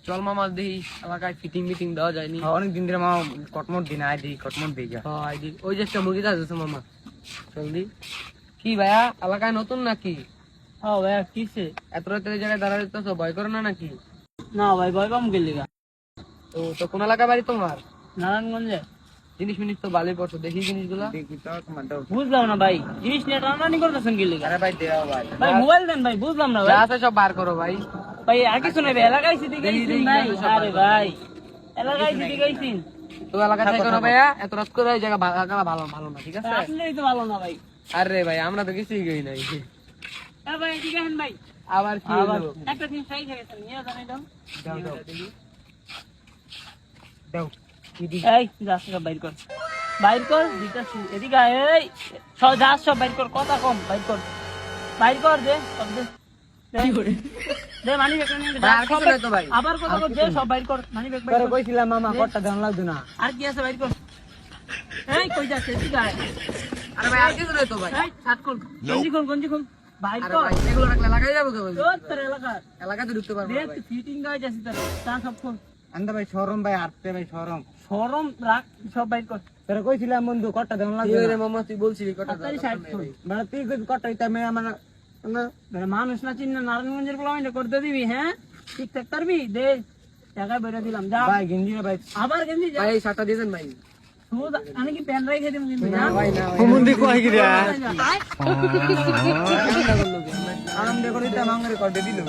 চল মামা দেখি এলাকায় ফিটিং মিটিং দেওয়া যায়নি। অনেকদিন ধরে মামা কটমট দিন আয় দিই কটমট দিই ওই যে একটা মুরগি আছে মামা, জলদি। কি ভাইয়া এলাকায় নতুন নাকি? হ্যাঁ ভাইয়া কিসে? এত রাতে এই জায়গায় দাঁড়ায় তো ভয় করো না নাকি? না ভাই ভয় পাম গেলি গা। তো কোন এলাকা বাড়ি তোমার? নারায়ণগঞ্জে। জিনিস মিনিস তো ভালোই পড়ছো, দেখি জিনিসগুলা। বুঝলাম না ভাই, জিনিস নিয়ে টানাটানি করতেছেন গেলি গা। আরে ভাই দেও ভাই, ভাই মোবাইল দেন ভাই, বুঝলাম না যা ভাই। আছে সব বার করো ভাই। ভাই আর কিছু নাই ভাই, এলাকায় সিটি গাইছেন নাই? আরে ভাই এলাকায় সিটি গাইছেন তো এলাকা থেকে না ভাইয়া, এত রাত করে এই জায়গা ভালো ভালো না, ঠিক আছে? আপনিই তো ভালো না ভাই। আরে ভাই আমরা তো কিছুই গই নাই। এ ভাই ঠিক আছেন ভাই। আবার কি হলো? একটা জিনিস চাই গেছেন নিয়ে জানাই দাও। দাও দাও দাও। এই যাস সব বাইর কর, বাইর কর দিতাছি এদিকে আয়। এই সব যাস সব বাইর কর, কথা কম বাইর কর, বাইর কর দে সব দে। দে মানি ব্যাগ নিয়ে ভাই, আর কিছু নাই তো ভাই? আবার কথা কর, দে সব বাইর কর, মানি ব্যাগ বাইর তোরে কর। কইছিলাম মামা কটটা ধান লাগতো না। আর কি আছে বাইর কর। এই কই যাচ্ছে এদিকে আয়। আরে ভাই আর কিছু নাই তো ভাই। এই শার্ট খুল, গঞ্জি খুল বাইর আরে কর। ভাই এগুলো রাখলে লাগাই যাবে তো ভাই। তোর এলাকা এলাকাতে ঢুকতে পারবো দে না ভাই। ফিটিং গাই যাচ্ছে তোর, তা সব খুল। আন্দা ভাই শরম ভাই, আটতে ভাই শরম। শরম রাখ, সব বাইর কর। তোরে কইছিলাম বন্ধু কটটা ধান লাগতো না। রে মামা তুই বলছিলি কটটা তাড়াতাড়ি শার্ট খুল। মানে তুই কই কটটা দিতে আমি আমার না মানে মানুষ না চিন্না নারায়ণগঞ্জের পোলা আমি করতে দিবি, হ্যাঁ ঠিক থাক পারবি? দে টাকা বেড়ে দিলাম, যা ভাই গেঞ্জি না ভাই। আবার গেঞ্জি যা। ভাই শার্টটা দিয়েছেন ভাই। আমি কি প্যান রাই খেয়ে দিব কিন্তু না যা। ভাই না ভাই। হুমুন্দি কই গিরা আরাম দেখো দিতে মাঙ্গরে কটে দিল।